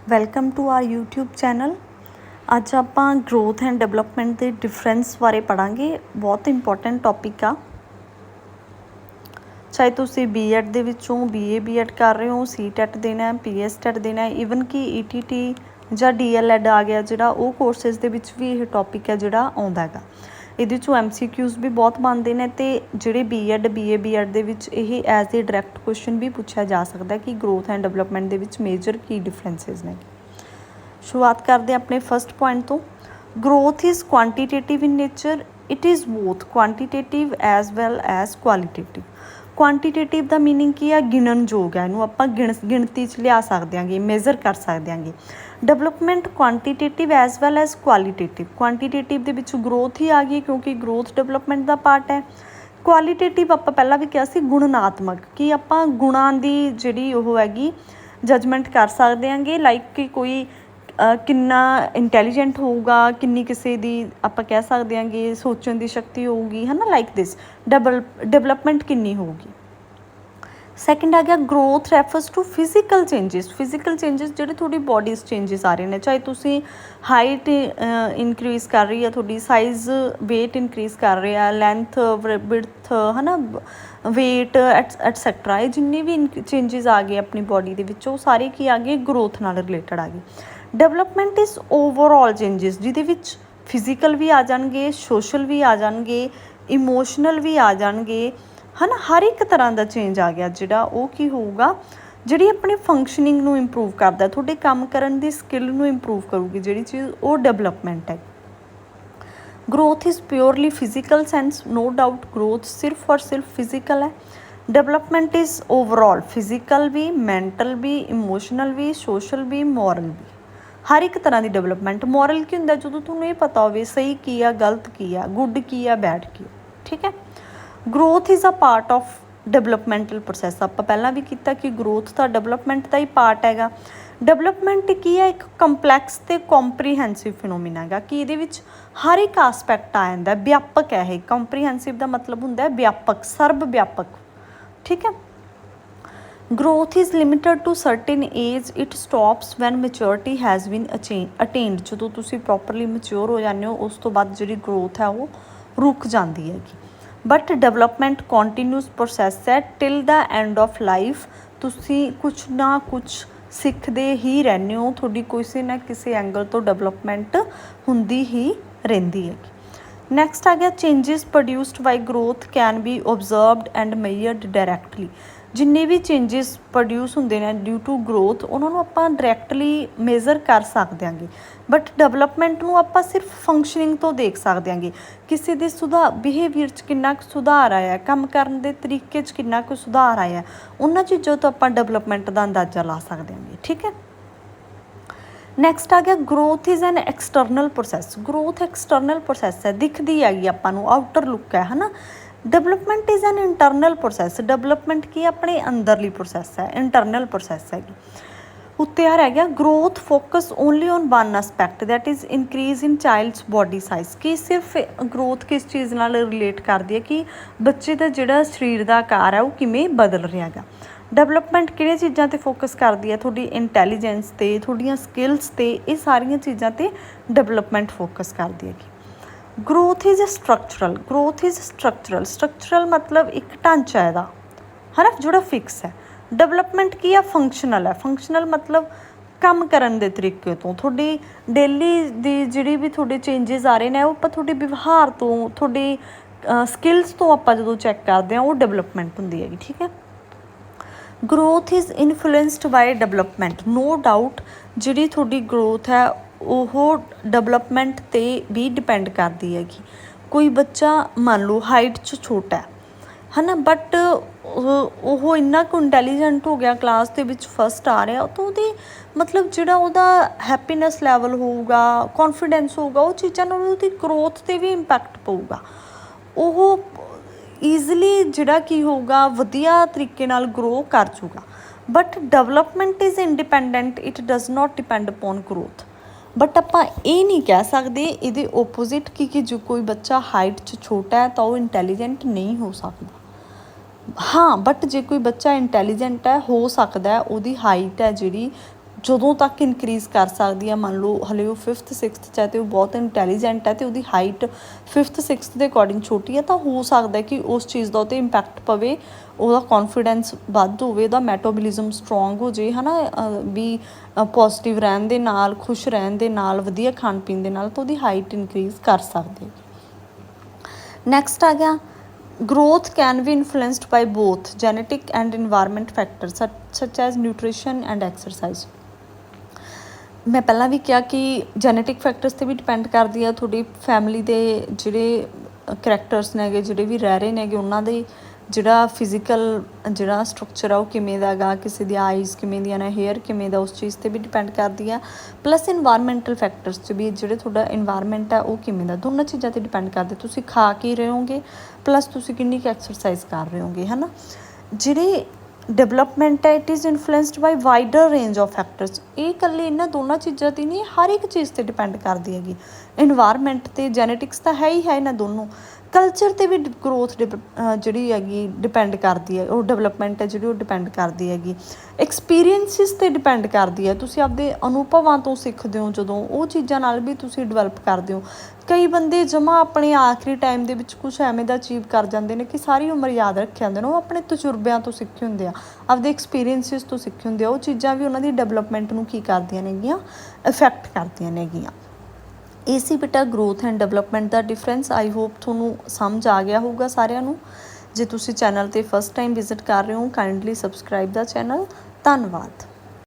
Welcome to our YouTube channel. ਅੱਜ ਆਪਾਂ growth and development ਦੇ ਡਿਫਰੈਂਸ ਬਾਰੇ ਪੜਾਂਗੇ। ਬਹੁਤ ਇੰਪੋਰਟੈਂਟ ਟੌਪਿਕ ਆ। ਚਾਹੇ ਤੁਸੀਂ ਬੀਐਡ ਦੇ ਵਿੱਚੋਂ BA BEd ਕਰ ਰਹੇ ਹੋ, CTET ਦੇਣਾ, PSTET ਦੇਣਾ, ਈਵਨ ਕਿ ETT ਜਾਂ DLED ਆ ਗਿਆ ਜਿਹੜਾ, ਉਹ ਕੋਰਸਿਸ ਦੇ ਵਿੱਚ ਵੀ ਇਹ ਟੌਪਿਕ ਹੈ ਜਿਹੜਾ ਆਉਂਦਾ ਹੈਗਾ। ਇਹਦੇ 'ਚੋਂ MCQs ਵੀ ਬਹੁਤ ਬਣਦੇ ਨੇ ਅਤੇ ਜਿਹੜੇ BEd BA BEd ਦੇ ਵਿੱਚ ਇਹ ਐਜ਼ ਏ ਡਾਇਰੈਕਟ ਕੁਐਸਚਨ ਵੀ ਪੁੱਛਿਆ ਜਾ ਸਕਦਾ ਕਿ ਗਰੋਥ ਐਂਡ ਡਿਵੈਲਪਮੈਂਟ ਦੇ ਵਿੱਚ ਮੇਜਰ ਕੀ ਡਿਫਰੈਂਸਿਸ ਨੇ। ਸ਼ੁਰੂਆਤ ਕਰਦੇ ਆਪਣੇ ਫਸਟ ਪੁਆਇੰਟ ਤੋਂ। Growth is quantitative in nature. It is both quantitative as well as qualitative. Quantitative ਦਾ ਮੀਨਿੰਗ ਕੀ ਆ? ਗਿਣਨਯੋਗ ਹੈ, ਇਹਨੂੰ ਆਪਾਂ ਗਿਣਤੀ 'ਚ ਲਿਆ ਸਕਦੇ ਹਾਂਗੇ, ਮੇਜ਼ਰ ਕਰ ਸਕਦੇ ਹਾਂਗੇ। Development quantitative as well as qualitative. Quantitative ਦੇ ਵਿੱਚ ਗਰੋਥ ਹੀ ਆ ਗਈ ਕਿਉਂਕਿ ਗਰੋਥ ਡਿਵੈਲਪਮੈਂਟ ਦਾ ਪਾਰਟ ਹੈ। ਕੁਆਲੀਟੇਟਿਵ ਆਪਾਂ ਪਹਿਲਾਂ ਵੀ ਕਿਹਾ ਸੀ ਗੁਣਨਾਤਮਕ, ਕਿ ਆਪਾਂ ਗੁਣਾਂ ਦੀ ਜਿਹੜੀ ਉਹ ਹੈਗੀ ਜਜਮੈਂਟ ਕਰ ਸਕਦੇ ਹਾਂਗੇ। ਲਾਈਕ ਕਿ ਕੋਈ ਕਿੰਨਾ ਇੰਟੈਲੀਜੈਂਟ ਹੋਊਗਾ, ਕਿੰਨੀ ਕਿਸੇ ਦੀ ਆਪਾਂ ਕਹਿ ਸਕਦੇ ਹਾਂਗੇ ਸੋਚਣ ਦੀ ਸ਼ਕਤੀ ਹੋਊਗੀ, ਹੈ ਨਾ, ਲਾਈਕ ਦਿਸ। ਡਿਵੈਲਪਮੈਂਟ ਕਿੰਨੀ ਹੋਊਗੀ। ਸੈਕਿੰਡ ਆ ਗਿਆ growth refers to physical changes. Physical changes ਜਿਹੜੇ ਤੁਹਾਡੀ ਬੋਡੀ 'ਚ ਚੇਂਜਿਸ ਆ ਰਹੇ ਨੇ, ਚਾਹੇ ਤੁਸੀਂ ਹਾਈਟ ਇਨਕਰੀਜ਼ ਕਰ ਰਹੀ ਹੈ, ਤੁਹਾਡੀ ਸਾਈਜ਼ ਵੇਟ ਇਨਕਰੀਜ਼ ਕਰ ਰਿਹਾ, ਲੈਂਥ ਵਿਡਥ, ਹੈ ਨਾ, ਵੇਟ ਐਟਸੈਕਟਰਾ, ਇਹ ਜਿੰਨੇ ਵੀ ਚੇਂਜਿਸ ਆ ਗਏ ਆਪਣੀ ਬੋਡੀ ਦੇ ਵਿੱਚ, ਉਹ ਸਾਰੇ ਕੀ ਆ ਗਏ? ਗਰੋਥ ਨਾਲ ਰਿਲੇਟਡ ਆ ਗਏ। ਡਿਵੈਲਪਮੈਂਟ ਇਜ਼ ਓਵਰਆਲ ਚੇਂਜਿਸ, ਜਿਹਦੇ ਵਿੱਚ ਫਿਜ਼ੀਕਲ ਵੀ ਆ ਜਾਣਗੇ, ਸੋਸ਼ਲ ਵੀ ਆ ਜਾਣਗੇ, ਇਮੋਸ਼ਨਲ ਵੀ ਆ ਜਾਣਗੇ, ਹੈ ਨਾ। ਹਰ ਇੱਕ ਤਰ੍ਹਾਂ ਦਾ ਚੇਂਜ ਆ ਗਿਆ ਜਿਹੜਾ, ਉਹ ਕੀ ਹੋਊਗਾ? ਜਿਹੜੀ ਆਪਣੀ ਫੰਕਸ਼ਨਿੰਗ ਨੂੰ ਇੰਪਰੂਵ ਕਰਦਾ, ਤੁਹਾਡੇ ਕੰਮ ਕਰਨ ਦੀ ਸਕਿੱਲ ਨੂੰ ਇੰਪਰੂਵ ਕਰੂਗੀ ਜਿਹੜੀ ਚੀਜ਼, ਉਹ ਡਿਵੈਲਪਮੈਂਟ ਹੈ। Growth is purely physical sense, no doubt growth ਸਿਰਫ ਔਰ ਸਿਰਫ ਫਿਜ਼ੀਕਲ ਹੈ। ਡਿਵੈਲਪਮੈਂਟ ਇਜ਼ ਓਵਰਆਲ ਫਿਜ਼ੀਕਲ ਵੀ, ਮੈਂਟਲ ਵੀ, ਇਮੋਸ਼ਨਲ ਵੀ, ਸੋਸ਼ਲ ਵੀ, ਮੋਰਲ ਵੀ। ਹਰ ਇੱਕ ਤਰ੍ਹਾਂ ਦੀ ਡਿਵੈਲਪਮੈਂਟ। ਮੋਰਲ ਕੀ ਹੁੰਦਾ? ਜਦੋਂ ਤੁਹਾਨੂੰ ਇਹ ਪਤਾ ਹੋਵੇ ਸਹੀ ਕੀ ਆ, ਗਲਤ ਕੀ ਆ, ਗੁੱਡ ਕੀ ਆ, ਬੈਡ ਕੀ ਆ, ਠੀਕ ਹੈ। Growth is a part of developmental process. ਆਪਾਂ ਪਹਿਲਾਂ ਵੀ ਕੀਤਾ ਕਿ ਗਰੋਥ ਤਾਂ ਡਿਵੈਲਪਮੈਂਟ ਦਾ ਹੀ ਪਾਰਟ ਹੈਗਾ। ਡਿਵੈਲਪਮੈਂਟ ਕੀ ਹੈ? ਇੱਕ ਕੰਪਲੈਕਸ ਅਤੇ ਕੰਪਰੀਹੈਂਸਿਵ ਫਿਨੋਮੀਨਾ ਹੈਗਾ ਕਿ ਇਹਦੇ ਵਿੱਚ ਹਰ ਇੱਕ ਆਸਪੈਕਟ ਆ ਜਾਂਦਾ, ਵਿਆਪਕ ਹੈ ਇਹ। ਕੰਪਰੀਹੈਂਸਿਵ ਦਾ ਮਤਲਬ ਹੁੰਦਾ ਵਿਆਪਕ, ਸਰਬ ਵਿਆਪਕ, ਠੀਕ ਹੈ। Growth is limited to certain age, it stops when maturity has been attained. ਜਦੋਂ ਤੁਸੀਂ ਪ੍ਰੋਪਰਲੀ ਮੈਚਿਓਰ ਹੋ ਜਾਂਦੇ ਹੋ, ਉਸ ਤੋਂ ਬਾਅਦ ਜਿਹੜੀ ਗਰੋਥ ਹੈ ਉਹ ਰੁਕ ਜਾਂਦੀ ਹੈਗੀ। ਬਟ ਡਿਵੈਲਪਮੈਂਟ ਕੰਟੀਨਿਊਸ ਪ੍ਰੋਸੈਸ ਹੈ till the end of life. ਤੁਸੀਂ ਕੁਛ ਨਾ ਕੁਛ ਸਿੱਖਦੇ ਹੀ ਰਹਿੰਦੇ ਹੋ, ਤੁਹਾਡੀ ਕਿਸੇ ਨਾ ਕਿਸੇ ਐਂਗਲ ਤੋਂ ਡਿਵੈਲਪਮੈਂਟ ਹੁੰਦੀ ਹੀ ਰਹਿੰਦੀ ਹੈਗੀ। ਨੈਕਸਟ ਆ ਗਿਆ changes produced by growth can be observed and measured directly. ਜਿੰਨੇ ਵੀ ਚੇਂਜਿਸ ਪ੍ਰੋਡਿਊਸ ਹੁੰਦੇ ਨੇ ਡਿਊ ਟੂ ਗਰੋਥ, ਉਹਨਾਂ ਨੂੰ ਆਪਾਂ ਡਾਇਰੈਕਟਲੀ ਮੇਜ਼ਰ ਕਰ ਸਕਦੇ ਹਾਂਗੇ। ਬਟ ਡਿਵੈਲਪਮੈਂਟ ਨੂੰ ਆਪਾਂ ਸਿਰਫ ਫੰਕਸ਼ਨਿੰਗ ਤੋਂ ਦੇਖ ਸਕਦੇ ਹਾਂਗੇ। ਕਿਸੇ ਦੇ ਬਿਹੇਵੀਅਰ 'ਚ ਕਿੰਨਾ ਕੁ ਸੁਧਾਰ ਆਇਆ, ਕੰਮ ਕਰਨ ਦੇ ਤਰੀਕੇ 'ਚ ਕਿੰਨਾ ਕੁ ਸੁਧਾਰ ਆਇਆ, ਉਹਨਾਂ ਚੀਜ਼ਾਂ ਤੋਂ ਆਪਾਂ ਡਿਵੈਲਪਮੈਂਟ ਦਾ ਅੰਦਾਜ਼ਾ ਲਾ ਸਕਦੇ ਹਾਂਗੇ, ਠੀਕ ਹੈ। ਨੈਕਸਟ ਆ ਗਿਆ growth is an external process. Growth external process ਹੈ, ਦਿਖਦੀ ਹੈਗੀ ਆਪਾਂ ਨੂੰ, ਆਊਟਰ ਲੁੱਕ ਹੈ ਨਾ। Development is an internal process. Development ਕੀ ਆਪਣੇ ਅੰਦਰਲੀ ਪ੍ਰੋਸੈਸ ਹੈ, ਇੰਟਰਨਲ ਪ੍ਰੋਸੈਸ ਹੈਗੀ। ਉੱਤੇ ਆ ਰਹਿ ਗਿਆ growth focus only on one aspect that is increase in child's body size. ਕਿ ਸਿਰਫ ਗਰੋਥ ਕਿਸ ਚੀਜ਼ ਨਾਲ ਰਿਲੇਟ ਕਰਦੀ ਹੈ ਕਿ ਬੱਚੇ ਦਾ ਜਿਹੜਾ ਸਰੀਰ ਦਾ ਆਕਾਰ ਹੈ ਉਹ ਕਿਵੇਂ ਬਦਲ ਰਿਹਾ ਹੈਗਾ। ਡਿਵੈਲਪਮੈਂਟ ਕਿਹੜੀਆਂ ਚੀਜ਼ਾਂ 'ਤੇ ਫੋਕਸ ਕਰਦੀ ਹੈ? ਤੁਹਾਡੀ ਇੰਟੈਲੀਜੈਂਸ 'ਤੇ, ਤੁਹਾਡੀਆਂ ਸਕਿੱਲਸ 'ਤੇ, ਇਹ ਸਾਰੀਆਂ ਚੀਜ਼ਾਂ 'ਤੇ ਡਿਵੈਲਪਮੈਂਟ ਫੋਕਸ ਕਰਦੀ ਹੈਗੀ। Growth is structural. Growth is structural. Structural ਮਤਲਬ ਇੱਕ ਢਾਂਚਾ ਇਹਦਾ, ਹੈ ਨਾ, ਜਿਹੜਾ ਫਿਕਸ ਹੈ। ਡਿਵੈਲਪਮੈਂਟ ਕੀ ਆ? ਫੰਕਸ਼ਨਲ ਹੈ। ਫੰਕਸ਼ਨਲ ਮਤਲਬ ਕੰਮ ਕਰਨ ਦੇ ਤਰੀਕੇ ਤੋਂ, ਤੁਹਾਡੀ ਡੇਲੀ ਦੀ ਜਿਹੜੀ ਵੀ ਤੁਹਾਡੇ ਚੇਂਜਿਸ ਆ ਰਹੇ ਨੇ, ਉਹ ਆਪਾਂ ਤੁਹਾਡੇ ਵਿਵਹਾਰ ਤੋਂ, ਤੁਹਾਡੀ ਸਕਿੱਲਸ ਤੋਂ ਆਪਾਂ ਜਦੋਂ ਚੈੱਕ ਕਰਦੇ ਹਾਂ, ਉਹ ਡਿਵੈਲਪਮੈਂਟ ਹੁੰਦੀ ਹੈਗੀ, ਠੀਕ ਹੈ। Growth is influenced by development. No doubt ਜਿਹੜੀ ਤੁਹਾਡੀ ਗਰੋਥ ਹੈ ਉਹ ਡਿਵੈਲਪਮੈਂਟ 'ਤੇ ਵੀ ਡਿਪੈਂਡ ਕਰਦੀ ਹੈਗੀ। ਕੋਈ ਬੱਚਾ ਮੰਨ ਲਓ ਹਾਈਟ 'ਚ ਛੋਟਾ ਹੈ ਨਾ, ਬਟ ਉਹ ਇੰਨਾ ਕੁ ਇੰਟੈਲੀਜੈਂਟ ਹੋ ਗਿਆ, ਕਲਾਸ ਦੇ ਵਿੱਚ ਫਸਟ ਆ ਰਿਹਾ, ਤਾਂ ਉਹਦੀ ਮਤਲਬ ਜਿਹੜਾ ਉਹਦਾ ਹੈਪੀਨੈਸ ਲੈਵਲ ਹੋਊਗਾ, ਕੌਨਫੀਡੈਂਸ ਹੋਊਗਾ, ਉਹ ਚੀਜ਼ਾਂ ਨਾਲ ਉਹਦੀ ਗਰੋਥ 'ਤੇ ਵੀ ਇੰਪੈਕਟ ਪਊਗਾ। ਉਹ ਈਜ਼ਲੀ ਜਿਹੜਾ ਕੀ ਹੋਊਗਾ, ਵਧੀਆ ਤਰੀਕੇ ਨਾਲ ਗਰੋ ਕਰ ਜੂਗਾ। But development is independent, it does not depend upon growth. But ਆਪਾਂ ਇਹ ਨਹੀਂ ਕਹਿ ਸਕਦੇ ਇਹਦੇ ਓਪੋਜ਼ਿਟ ਕਿ ਜੋ ਕੋਈ ਬੱਚਾ ਹਾਈਟ 'ਚ ਛੋਟਾ ਹੈ ਤਾਂ ਉਹ ਇੰਟੈਲੀਜੈਂਟ ਨਹੀਂ ਹੋ ਸਕਦਾ। ਹਾਂ, ਬਟ ਜੇ ਕੋਈ ਬੱਚਾ ਇੰਟੈਲੀਜੈਂਟ ਹੈ, ਹੋ ਸਕਦਾ ਉਹਦੀ ਹਾਈਟ ਹੈ ਜਿਹੜੀ ਜਦੋਂ ਤੱਕ ਇਨਕਰੀਜ਼ ਕਰ ਸਕਦੀ ਹੈ। ਮੰਨ ਲਓ ਹਲੇ ਉਹ 5th 6th 'ਚ ਹੈ ਅਤੇ ਉਹ ਬਹੁਤ ਇੰਟੈਲੀਜੈਂਟ ਹੈ ਅਤੇ ਉਹਦੀ ਹਾਈਟ 5th 6th ਦੇ ਅਕੋਰਡਿੰਗ ਛੋਟੀ ਹੈ, ਤਾਂ ਹੋ ਸਕਦਾ ਕਿ ਉਸ ਚੀਜ਼ ਦਾ ਉਹ 'ਤੇ ਇੰਪੈਕਟ ਪਵੇ, ਉਹਦਾ ਕੌਨਫੀਡੈਂਸ ਵੱਧ ਹੋਵੇ, ਉਹਦਾ ਮੈਟਾਬੋਲਿਜ਼ਮ ਸਟਰੋਂਗ ਹੋ ਜੇ, ਹੈ ਨਾ, ਵੀ ਪੋਜ਼ੀਟਿਵ ਰਹਿਣ ਦੇ ਨਾਲ, ਖੁਸ਼ ਰਹਿਣ ਦੇ ਨਾਲ, ਵਧੀਆ ਖਾਣ ਪੀਣ ਦੇ ਨਾਲ, ਤਾਂ ਉਹਦੀ ਹਾਈਟ ਇਨਕਰੀਜ਼ ਕਰ ਸਕਦੇ। ਨੈਕਸਟ ਆ ਗਿਆ, growth can be influenced by both genetic and environment factors such as nutrition and exercise। ਮੈਂ ਪਹਿਲਾਂ ਵੀ ਕਿਹਾ ਕਿ ਜੈਨੇਟਿਕ ਫੈਕਟਰਸ 'ਤੇ ਵੀ ਡਿਪੈਂਡ ਕਰਦੀ ਆ, ਤੁਹਾਡੀ ਫੈਮਿਲੀ ਦੇ ਜਿਹੜੇ ਕਰੈਕਟਰਸ ਨੇਗੇ, ਜਿਹੜੇ ਵੀ ਰਹਿ ਰਹੇ ਨੇਗੇ, ਉਹਨਾਂ ਦੇ ਜਿਹੜਾ ਫਿਜ਼ੀਕਲ ਜਿਹੜਾ ਸਟਰਕਚਰ ਆ ਉਹ ਕਿਵੇਂ ਦਾ ਹੈਗਾ, ਕਿਸੇ ਦੀ ਆਈਜ਼ ਕਿਵੇਂ ਦੀਆਂ ਨੇ, ਹੇਅਰ ਕਿਵੇਂ ਦਾ, ਉਸ ਚੀਜ਼ 'ਤੇ ਵੀ ਡਿਪੈਂਡ ਕਰਦੀ ਆ। ਪਲੱਸ ਇਨਵਾਇਰਮੈਂਟਲ ਫੈਕਟਰਸ 'ਚ ਵੀ ਜਿਹੜੇ ਤੁਹਾਡਾ ਇਨਵਾਇਰਮੈਂਟ ਆ ਉਹ ਕਿਵੇਂ ਦਾ, ਦੋਨਾਂ ਚੀਜ਼ਾਂ 'ਤੇ ਡਿਪੈਂਡ ਕਰਦੇ, ਤੁਸੀਂ ਖਾ ਕੀ ਰਹੇ ਹੋਗੇ, ਪਲੱਸ ਤੁਸੀਂ ਕਿੰਨੀ ਕੁ ਐਕਸਰਸਾਈਜ਼ ਕਰ ਰਹੇ ਹੋਗੇ, ਹੈ ਨਾ। ਜਿਹੜੇ ਡਿਵੈਲਪਮੈਂਟ ਹੈ, it is influenced by wider range of factors. ਇਹ ਇਕੱਲੇ ਇਹਨਾਂ ਦੋਨਾਂ ਚੀਜ਼ਾਂ 'ਤੇ ਨਹੀਂ, ਹਰ ਇੱਕ ਚੀਜ਼ 'ਤੇ ਡਿਪੈਂਡ ਕਰਦੀ ਹੈਗੀ। ਇਨਵਾਇਰਮੈਂਟ 'ਤੇ, ਜੈਨੇਟਿਕਸ ਤਾਂ ਹੈ ਹੀ ਹੈ ਇਹਨਾਂ ਦੋਨੋਂ, ਕਲਚਰ 'ਤੇ ਵੀ ਗਰੋਥ ਜਿਹੜੀ ਹੈਗੀ ਡਿਪੈਂਡ ਕਰਦੀ ਹੈ, ਉਹ ਡਿਵੈਲਪਮੈਂਟ ਹੈ ਜਿਹੜੀ ਉਹ ਡਿਪੈਂਡ ਕਰਦੀ ਹੈਗੀ। ਐਕਸਪੀਰੀਅੰਸਿਸ 'ਤੇ ਡਿਪੈਂਡ ਕਰਦੀ ਹੈ, ਤੁਸੀਂ ਆਪਦੇ ਅਨੁਭਵਾਂ ਤੋਂ ਸਿੱਖਦੇ ਹੋ, ਜਦੋਂ ਉਹ ਚੀਜ਼ਾਂ ਨਾਲ ਵੀ ਤੁਸੀਂ ਡਿਵੈਲਪ ਕਰਦੇ ਹੋ। ਕਈ ਬੰਦੇ ਜਮਾਂ ਆਪਣੇ ਆਖਰੀ ਟਾਈਮ ਦੇ ਵਿੱਚ ਕੁਛ ਐਵੇਂ ਦਾ ਅਚੀਵ ਕਰ ਜਾਂਦੇ ਨੇ ਕਿ ਸਾਰੀ ਉਮਰ ਯਾਦ ਰੱਖੇ ਜਾਂਦੇ ਨੇ, ਉਹ ਆਪਣੇ ਤਜਰਬਿਆਂ ਤੋਂ ਸਿੱਖੇ ਹੁੰਦੇ ਆ, ਆਪਦੇ ਐਕਸਪੀਰੀਅੰਸਿਸ ਤੋਂ ਸਿੱਖੇ ਹੁੰਦੇ ਆ। ਉਹ ਚੀਜ਼ਾਂ ਵੀ ਉਹਨਾਂ ਦੀ ਡਿਵੈਲਪਮੈਂਟ ਨੂੰ ਕੀ ਕਰਦੀਆਂ ਨੇਗੀਆਂ, ਇਫੈਕਟ ਕਰਦੀਆਂ ਨੇਗੀਆਂ। ਇਹ ਸੀ ਬੇਟਾ growth and development the difference. I hope ਤੁਹਾਨੂੰ ਸਮਝ ਆ ਗਿਆ ਹੋਊਗਾ ਸਾਰਿਆਂ ਨੂੰ। ਜੇ ਤੁਸੀਂ ਚੈਨਲ 'ਤੇ ਫਸਟ ਟਾਈਮ ਵਿਜ਼ਿਟ ਕਰ ਰਹੇ ਹੋ, ਕਾਈਂਡਲੀ ਸਬਸਕ੍ਰਾਈਬ ਦਾ ਚੈਨਲ। ਧੰਨਵਾਦ।